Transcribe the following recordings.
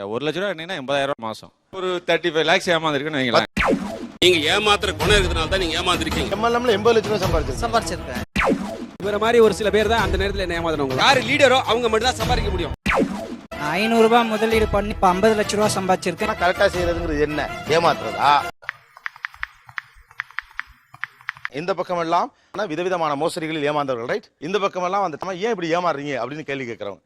1,00,000 ரூபா 80,000 மாசம் ஒரு 35 lakhs ஏமாந்துருக்குன்னு வைங்களேன். நீங்க ஏமாத்துற குணம் இருக்கிறதுனால தான் நீங்க ஏமாந்துருக்கீங்க. எம்எல்எம்ல 80 லட்சம் ரூபாய் சம்பாரிச்சிருக்கேன். இவர மாதிரி ஒரு சில பேர் தான் அந்த நேரத்துல என்ன ஏமாத்துறவங்க. யாரு லீடரோ அவங்க மட்டும் தான் சம்பாதிக்க முடியும். 500 ரூபாய் முதலீடு பண்ணி இப்ப 50 லட்சம் ரூபாய் சம்பாதிச்சிருக்கேன். கரெக்டா செய்யறதுங்கிறது என்ன? ஏமாத்துறதா? இந்த பக்கம் எல்லாம் விதவிதமான மோசடிகளில் ஏமாந்தவர்கள், ரைட்? இந்த பக்கம் எல்லாம் வந்துட்டோமா ஏன் இப்படி ஏமாறுறீங்க அப்படின்னு கேள்வி கேட்கிறவங்க.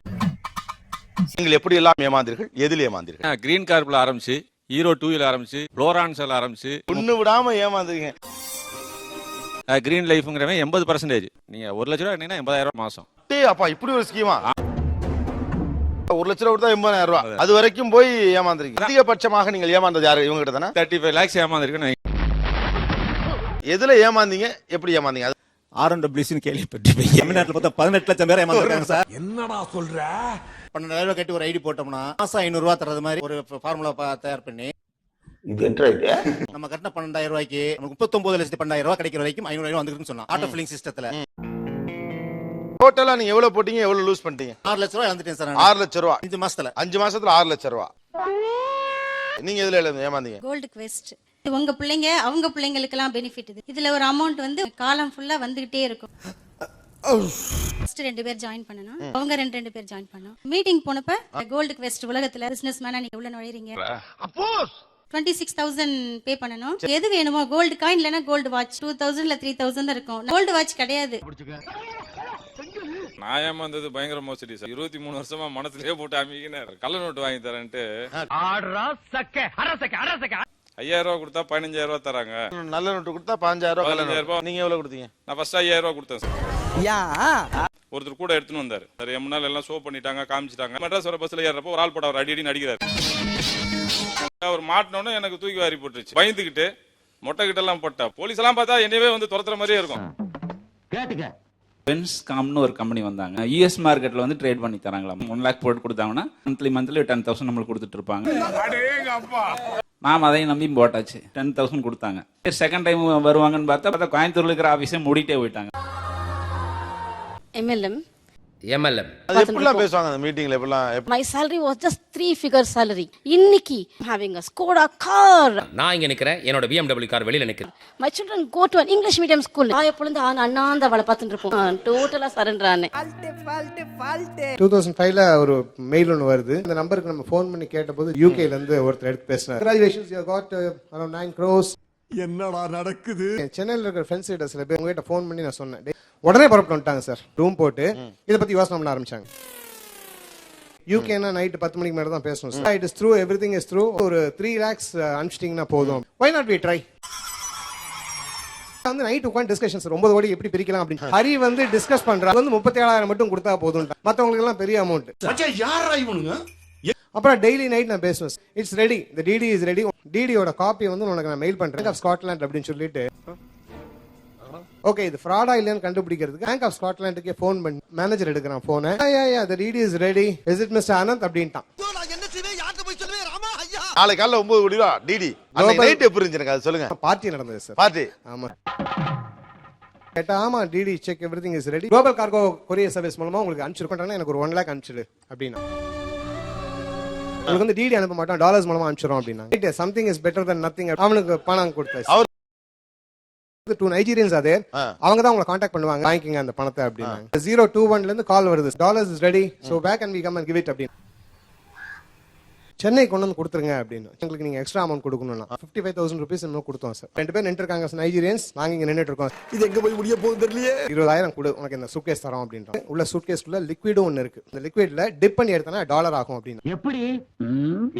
நீங்கள் எப்படி எல்லாம் ஏமாந்தீர்கள், எதில் ஏமாந்தீர்கள்? கிரீன் கார்ப்ல ஆரம்பிச்சு, ஹீரோ 2ல ஆரம்பிச்சு, புளோரான்ஸ்ல ஆரம்பிச்சு, ஒண்ணு விடாம ஏமாந்துங்க. கிரீன் லைஃப்ங்கிறவன் 80%. நீங்க 1,00,000 ரூபா 80,000 மாசம். அப்பா இப்படி ஒரு ஸ்கீமா? 1 லட்சம் ரூபாய் கொடுத்தா 80,000 ரூபாய். அது வரைக்கும் போய் ஏமாந்துருக்கீங்க. அதிகபட்சமாக நீங்கள் ஏமாந்தது யாரு? இவங்க கிட்ட தானே 35 lakhs ஏமாந்துருக்குன்னு. எதுல ஏமாந்தீங்க, எப்படி ஏமாந்தீங்க? RNWCன்னு கேள்விப்பட்டிருப்பீங்க. தமிழ்நாட்டில் பார்த்தா 18 லட்சம் பேர் ஏமாந்துருக்காங்க சார். என்னடா சொல்ற? 12,000 ரூபாய் கட்டி ஒரு ஐடி போட்டோம்னா மாசம் 500 ரூபாய் தரது மாதிரி ஒரு ஃபார்முலா தயார் பண்ணி நம்ம கட்டின 12,000 ரூபாய்க்கு நமக்கு 39,12,000 ரூபாய் கிடைக்கிற வரைக்கும் 500 வந்துருக்குன்னு சொன்னா ஆட்டோ ஃபில்லிங் சிஸ்டத்துல. டோட்டலா நீங்க எவ்வளவு போட்டீங்க, எவ்வளவு லூஸ் பண்ணிட்டீங்க? 6 லட்சம் ரூபாய் வந்துட்டேன் சார். 6 லட்சம் ரூபாய் 5 மாசத்துல. 5 மாசத்துல 6 லட்சம் ரூபாய். நீங்க எதுல ஏமாந்தீங்க? Gold quest. உங்க பிள்ளைங்க அவங்க பிள்ளைங்களுக்கெல்லாம் பெனிஃபிட். இதுல ஒரு அமௌண்ட் வந்து காலம் ஃபுல்லா வந்துகிட்டே இருக்கும். ஃபர்ஸ்ட் 2 பேர் ஜாயின் பண்ணனும், அவங்க 2 பேர் ஜாயின் பண்ணனும். மீட்டிங் போனப்ப கோல்டு குவெஸ்ட் உலகத்துல பிசினஸ் மேனா நீங்க உள்ள நுழைறீங்க. அப்போஸ் 26,000 பே பண்ணனும். எது வேணுமோ கோல்டு காயின் இல்லனா கோல்டு வாட்ச் 2,000 இல்ல 3,000 இருக்கும். கோல்டு வாட்ச் கிடையாது. நான் ஏமாந்தது பயங்கர மோசடி சார். 23 வருஷமா மனசுலயே போட்டு அமிக்கினார். கள்ள நோட்டு வாங்கி தரேன்ட்டு 5,000 ரூபாய் கொடுத்தா 15,000 ரூபாய் தராங்க. நல்ல நோட்டு கொடுத்தா 15,000 ரூபாய். 15,000 ரூபாய். நீங்க எவ்வளவு கொடுத்தீங்க? நான் ஃபர்ஸ்ட் 5,000 ரூபாய் கொடுத்தேன் சார். ஒருத்தர் கூட எடுத்துன்னு வந்தாரு சார். முன்னால எல்லாம் ஷோ பண்ணிட்டாங்க, காமிச்சிட்டாங்க. மெட்ராஸ் வர பஸ்ல ஏறப்போ ஒரு ஆள் போட அவர் அடி அடிக்கிறாரு. அவர் மாட்டினோன்னு எனக்கு தூக்கி வாரி போட்டுருச்சு. பயந்துக்கிட்டு மொட்டை கிட்ட எல்லாம் போட்டா போலீஸ் எல்லாம் பார்த்தா என்னவே வந்து துரத்துற மாதிரியே இருக்கும். கேட்டுக்க. பென்ஸ்காம்னு ஒரு கம்பெனி வந்தாங்க. US மார்க்கெட்ல வந்து ட்ரேட் பண்ணி தராங்களா. 1 lakh போட்டு கொடுத்தாங்கன்னா மந்த்லி 10,000 நம்மளுக்கு கொடுத்துட்டு இருப்பாங்க. நாம அதையும் நம்பி போட்டாச்சு. 10,000 கொடுத்தாங்க. செகண்ட் டைம் வருவாங்கன்னு பார்த்தா கோயம்புத்தூர்ல இருக்கிற ஆபீஸே மூடிட்டே போயிட்டாங்க. MLM. அது எப்படிலாம் பேசுவாங்க அந்த மீட்டிங்ல? எப்படிலாம்? My salary was just 3-figure salary. இன்னைக்கு having a Skoda car. நான் இங்க நிக்கிறேன், என்னோட BMW கார் வெளியில நிக்குது. My children go to an English medium school. நான் எப்பொழுது அண்ணாந்த வேலை பார்த்துட்டு இருப்போம். டோட்டலா சரண்டர் ஆனேன். 2005ல ஒரு மெயில் ஒன்று வருது. இந்த நம்பருக்கு நம்ம ஃபோன் பண்ணி கேட்டபோது UKல இருந்து ஒருத்தர் எடுத்து பேசினார். Congratulations, you got around 9 crores. என்னடா நடக்குது? சென்னையில் இருக்கிற ஃப்ரெண்ட்ஸ் கிட்ட சில பேர் உங்ககிட்ட ஃபோன் பண்ணி நான் சொன்னேன். உடனே புறப்பட்டு வந்துட்டாங்க சார். ரூம் போட்டு இதை பத்தி யோசனை பண்ண ஆரம்பிச்சாங்க. யூகேனா நைட்டு 10 மணிக்கு மேலே தான் பேசணும் sir. It is through, everything is through. ஒரு 3 lakhs அனுப்பிச்சிட்டிங்கன்னா போதும். why not we try? வந்து நைட் உட்காந்து டிஸ்கஷன்ஸ் 9 கோடி எப்படி பிரிக்கலாம் அப்படின்னு ஹரி வந்து டிஸ்கஸ் பண்றாரு. வந்து 37,000 மட்டும் கொடுத்தா போதும். மற்றவங்களுக்கு எல்லாம் பெரிய அமௌண்ட். யாரா இவனுங்க? அப்புறம் டெய்லி நைட் நான் பேசுவேன். It's ready, the DD is ready. DD-யோட காப்பியை வந்து உனக்கு நான் மெயில் பண்றேன். ஆஃப் ஸ்காட்லாண்ட் அப்படின்னு சொல்லிட்டு ஓகே இது ஃப்ராடா இல்லையான்னு கண்டுபிடிக்கிறதுக்கு பேங்க் ஆஃப் ஸ்காட்லாண்டுக்கே ஃபோன் பண்ணி மேனேஜர் எடுக்கிறான் ஃபோனை. the DD is ready. Is it Mr. Anand அப்படின்ட்டான். நாளை காலைல 9 கோடி ரூபா DD. அன்னைக்கு நைட் எப்படி இருந்துச்சு எனக்கு அது சொல்லுங்க. பார்ட்டி நடந்தது சார். பார்ட்டி? ஆமா. கேட்டா ஆமா DD check everything is ready. Global cargo courier service மூலமா உங்களுக்கு அனுப்பிச்சிருக்கோம். எனக்கு ஒரு 1 lakh அனுப்பிச்சிடு அப்படின்னா உங்களுக்கு வந்து DD அனுப்ப மாட்டோம், டாலர்ஸ் மூலமா அனுப்பிச்சிரும் அப்படின்னா something is better then nothing. அவனுக்கு பணம் கொடுத்தாச்சு. 2 Nigerians are there. அவங்க தான் உங்களை கான்டாக்ட் பண்ணுவாங்க, வாங்கிக்கங்க அந்த பணத்தை அப்படின்னா. 021ல இருந்து கால் வருது. Dollars is ready, so back and we come and give it அப்படின்னு. சென்னை கொண்டு வந்து கொடுத்துருங்க அப்படின்னு. உங்களுக்கு நீங்க எக்ஸ்ட்ரா அமௌண்ட் கொடுக்கணும்னா 55,000 rupees இன்னும் கொடுத்தோம் சார். 2 பேர் நின்று இருக்காங்க நைஜீரியன்ஸ். நாங்க இங்க நின்னுட்டு இருக்கோம். இது எங்க போய் முடிய போகுது தெரியலையே. 20,000 கொடு, உனக்கு இந்த சூட்கேஸ் தரோம் அப்படின்றாங்க. உள்ள சூட்கேஸ்க்குள்ள லிக்விடும் ஒன்னு இருக்கு. இந்த லிக்விட்ல டிப் பண்ணி எடுத்தனா டாலர் ஆகும் அப்படின்னு.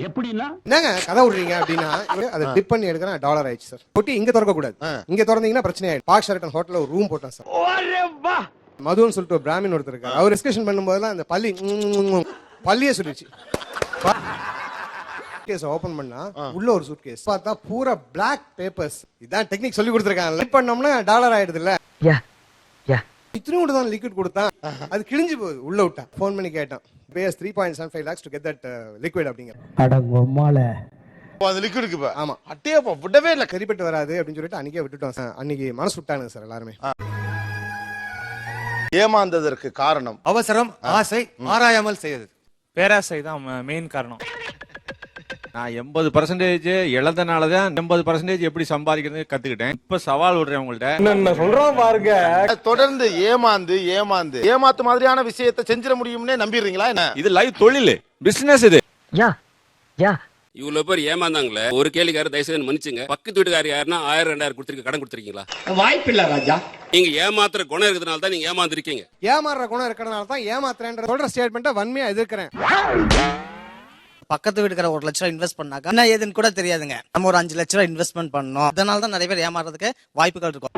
எப்படின்னா என்னங்க கதை விடுறீங்க அப்படின்னா அதை டிப் பண்ணி எடுக்கனா டாலர் ஆயிடுச்சு சார். பொட்டி இங்க திறக்க கூடாது. இங்க திறந்தீங்கன்னா பிரச்சனை ஆயிடும். பார்க் ஷெரட்டன் ஹோட்டல்ல ஒரு ரூம் போட்டோம் சார். மதுன்னு சொல்லிட்டு ஒரு பிராமின் ஒருத்தர் இருக்காரு. அவர் டிஸ்கஷன் பண்ணும்போதெல்லாம் அந்த பள்ளியே சொல்லிடுச்சு. கேஸ் ஓபன் பண்ணா உள்ள ஒரு சூட்கேஸ் பார்த்தா பூரா பிளாக் பேப்பர்ஸ். இதான் டெக்னிக் சொல்லி கொடுத்துருக்காங்க. லிப் பண்ணோம்னா டாலர் ஆயிடுது இல்ல. இத்தனையோட தான் லிக்விட் கொடுத்தான், அது கிழிஞ்சு போகுது. உள்ள விட்டான். ஃபோன் பண்ணி கேட்டான். Base 3.75 lakhs to get that liquid அப்படிங்க. அடங்கம்மால அந்த லிக்விடுக்கு இப்ப ஆமா அட்டேப்பா விடவே இல்ல. சரிப்பட்டு வராது அப்படின்னு சொல்லிட்டு அன்னைக்கே விட்டுட்டோம் சார். அன்னைக்கு மனசு விட்டானுங்க சார் எல்லாருமே. ஏமாந்ததற்கு காரணம் அவசரம், ஆசை, ஆராயாமல் செய்தது. பேராசை தான் மெயின் காரணம். நான் 80% இழந்தனாலதான் 80% எப்படி சம்பாதிக்கிறது கத்துக்கிட்டேன். இப்ப சவால் விடுறேன் உங்கள்ட்ட. என்ன சொல்றோம் பாருங்க. தொடர்ந்து ஏமாந்து ஏமாத்து மாதிரியான விஷயத்தை செஞ்சிட முடியும்னே நம்பிடுறீங்களா என்ன? இது லைவ் தொழில், பிசினஸ் இது. இவ்வளவு பேர் ஏமாந்தாங்களே, ஒரு கேள்விக்கார தயவுசெய்து மன்னிச்சுங்க. பக்கத்து வீட்டுக்காரர் யாருன்னா 1000 2000 கொடுத்துருக்க கடன் கொடுத்துருக்கீங்களா? வாய்ப்பில்லை ராஜா. நீங்க ஏமாத்துற குணம் இருக்கிறதுனால தான் நீங்க ஏமாந்துருக்கீங்க. ஏமாறுற குணம் இருக்கிறதுனால தான் ஏமாத்துறேன்ற சொல்ற ஸ்டேட்மெண்ட்டை வன்மையா எதிர்க்கிறேன். பக்கத்து வீட்டுக்கார 1 லட்ச ரூபா இன்வெஸ்ட் பண்ணாக்கா என்ன ஏதுன்னு கூட தெரியாதுங்க. நம்ம ஒரு 5 லட்ச ரூபா இன்வெஸ்ட்மெண்ட் பண்ணோம். அதனால தான் நிறைய பேர் ஏமாறதுக்கு வாய்ப்புகள் இருக்கும்.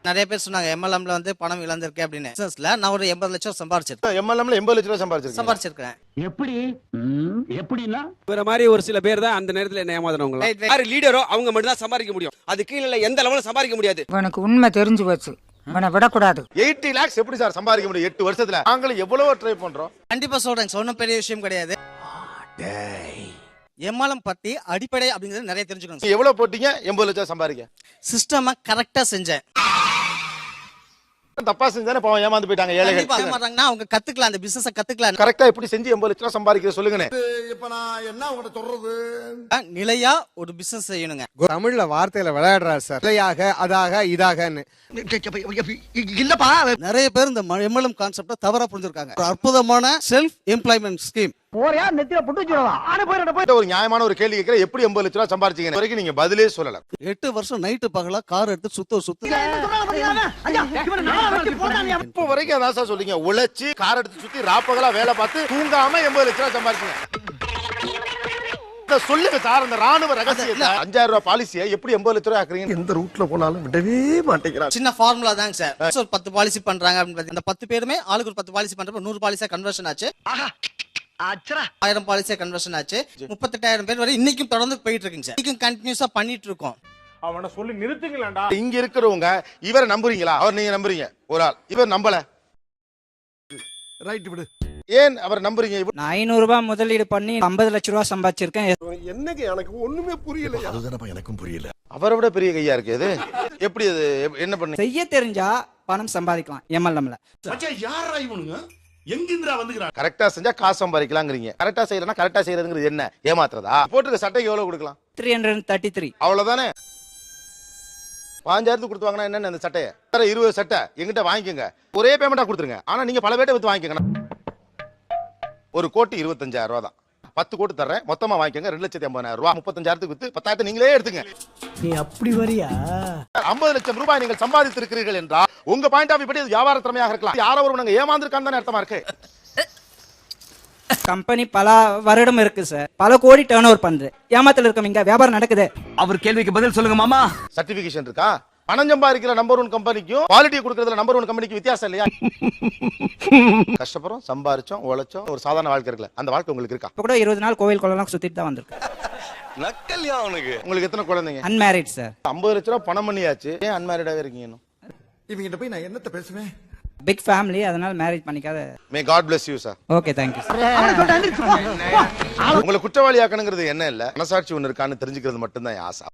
நிறைய பேர் சொன்னாங்க எம்எல்எம்ல வந்து பணம் இழந்திருக்கேன் அப்படின்னு. பிசினஸ்ல நான் ஒரு 80 லட்சம் சம்பாரிச்சிருக்கேன். எம்எல்எம்ல 80 லட்ச ரூபாய் சம்பாரிச்சிருக்கேன். எப்படின்னா இவர மாதிரி ஒரு சில பேர் தான் அந்த நேரத்துல என்ன ஏமாத்துறவங்க. யாரு லீடரோ அவங்க மட்டும் தான் சம்பாதிக்க முடியும். அது கீழ எந்த லெவல்ல சம்பாதிக்க முடியாது. உனக்கு உண்மை தெரிஞ்சு போச்சு. இவனை விடக்கூடாது. 80 lakhs எப்படி சார் சம்பாதிக்க முடியும் 8 வருஷத்துல? நாங்களும் எவ்வளவோ ட்ரை பண்றோம். கண்டிப்பா சொல்றேன், சொன்ன பெரிய விஷயம் கிடையாது. எம்எல்எம் பத்தி அடிப்படை அப்படிங்கறது நிறைய தெரிஞ்சுக்கணும். நீங்க எவ்வளவு போட்டீங்க 80 லட்சம் சம்பாதிக்க? சிஸ்டமா கரெக்டா செஞ்சேன். தப்பா செஞ்சானே பாவம் ஏமாந்து போயிட்டாங்க ஏழைகள். ஏமாறாங்கன்னா அவங்க கத்துக்கலாம், அந்த பிசினஸ் கத்துக்கலாம். கரெக்டா எப்படி செஞ்சு 80 லட்சம் சம்பாதிக்க சொல்லுங்க. இப்ப நான் என்ன உங்கள்ட்ட சொல்றது? நிலையா ஒரு பிசினஸ் செய்யணுங்க. தமிழ்ல வார்த்தையில விளையாடுறாரு சார். நிலையாக அதாக இதாகன்னு. இல்லப்பா, நிறைய பேர் இந்த எம்எல்எம் கான்செப்ட தவறா புரிஞ்சிருக்காங்க. ஒரு அற்புதமான செல்ஃப் எம்ப்ளாய்மெண்ட் ஸ்கீம். போறியா நெத்தில புட்டு வச்சிரவா. ஆன போயிட. ஒரு நியாயமான ஒரு கேள்வி கேக்குற, எப்படி 80 லட்சம் ரூபாய் சம்பாதிச்சீங்க வரைக்கும் நீங்க பதிலே சொல்லல. 8 வருஷம் நைட்டு பகலா கார் எடுத்து சுத்து. இப்ப வரைக்கும் அதான் சார் சொல்றீங்க. உழைச்சு கார் எடுத்து சுத்தி ராப்பகலா வேலை பார்த்து தூங்காம 80 லட்சம் ரூபாய் சம்பாதிச்சீங்க. சொல்லுங்க சார், அந்த ராணுவ ரகசியத்தை 5000 ரூபாய் பாலிசியை எப்படி 80 லட்சம் ரூபாய் ஆக்குறீங்க? எந்த ரூட்ல போனாலும் விடவே மாட்டேங்கிறான். சின்ன ஃபார்முலா தாங்க சார். ஒரு 10 பாலிசி பண்றாங்க அப்படின்னு அந்த 10 பேருமே ஆளுக்கு ஒரு 10 பாலிசி பண்றப்ப 100 பாலிசியா கன்வர்ஷன் ஆச்சு. 1000 பாலிசியா கன்வர்ஷன் ஆச்சு. 38,000 பேர் வரை இன்னைக்கும் தொடர்ந்து போயிட்டு இருக்குங்க சார். இன்னைக்கும் கண்டினியூஸா பண்ணிட்டு இருக்கோம். அவனை சொல்லி நிறுத்துங்களேன்டா. இங்க இருக்கிறவங்க இவரை நம்புறீங்களா? அவர் நீங்க நம்புறீங்க ஒரு ஆள், இவர் நம்பல. ரைட் விடு. ஏன் அவர் நம்புறீங்க? நான் 500 ரூபாய் முதலீடு பண்ணி 50 லட்ச ரூபாய் சம்பாதிச்சிருக்கேன். என்னங்க எனக்கு ஒண்ணுமே புரியல. அதுதானப்பா எனக்கும் புரியல. அவரை விட பெரிய கையா இருக்கு இது. எப்படி அது என்ன பண்ணி செய்ய தெரிஞ்சா பணம் சம்பாதிக்கலாம் எம்எல்எம்ல. யாரா இவனுங்க? எங்கிந்திரா வந்துக்கிறான்? கரெக்டா செஞ்சா காசு சம்பாதிக்கலாம்ங்கறீங்க. கரெக்டா செய்யறனா கரெக்டா செய்யறதுங்கிறது என்ன? ஏமாத்துறதா? போட்டுக்க சட்டைக்கு எவ்வளவு கொடுக்கலாம்? 333. அவ்வளவுதானே. 5000 கொடுத்து வாங்கினா என்ன அந்த சட்டையை? 20 சட்டை எங்கிட்ட வாங்கிக்கோங்க. ஒரே பேமெண்டா கொடுத்துருங்க. ஆனா நீங்க பல பேட்டை வித்து வாங்கிக்கோங்க. ஒரு கோட்டு 25,000 ரூபாய் தான். 10 கோட்டு தர்றேன், மொத்தமா வாங்கிக்கோங்க. 2,80,000 ரூபாய். 35,000 வித்து 10,000 நீங்களே எடுத்துங்க. நீ அப்படி வரியா? 50 லட்சம் ரூபாய் நீங்கள் சம்பாதித்திருக்கிறீர்கள் என்றால் உங்க பாயிண்ட் ஆஃப் வியூ வியாபார திறமையாக இருக்கலாம். யாரோ ஒரு நாங்க ஏமாந்திருக்கான்னு தானே அர்த்தமா இருக்கு. கம்பெனி பல வருடம் இருக்கு சார். பல கோடி டர்ன் ஓவர் பண்றது. ஏமாத்தல இருக்கோம், இங்க வியாபாரம் நடக்குது. அவர் கேள்விக்கு பதில் சொல்லுங்க மாமா. சர்டிபிகேஷன் இருக்கா? பணம் சம்பாதிக்கிற நம்பர் 1 கம்பெனிக்கும் குவாலிட்டி கொடுக்கறதுல நம்பர் 1 கம்பெனிக்கு வித்தியாசம் இல்லையா? கஷ்டப்படுறோம், சம்பாரிச்சோம், உழைச்சோம், ஒரு சாதாரண வாழ்க்கை இருக்குல்ல, அந்த வாழ்க்கை உங்களுக்கு இருக்கா? இப்ப கூட 20 நாள் கோவில் கொள்ளலாம் சுத்திட்டு தான் வந்திருக்கேன். நக்கல்யா அவனுக்கு. உங்களுக்கு எத்தனை குழந்தைங்க? Unmarried sir. 50 லட்சம் ரூபாய் பணம் பண்ணியாச்சு, ஏன் அன்மேரிடாவே இருக்கீங்க இன்னும்? இவங்கிட்ட போய் நான் என்னத்த பேசுவேன்? பிக் ஃபேமிலி, அதனால மேரேஜ் பண்ணிக்காத. May god bless you sir. Okay, thank you sir. உங்களை குற்றவாளி ஆக்கணுங்கிறது என்ன இல்ல, மனசாட்சி ஒன்னு இருக்கான்னு தெரிஞ்சுக்கிறது மட்டும்தான் என் ஆசை.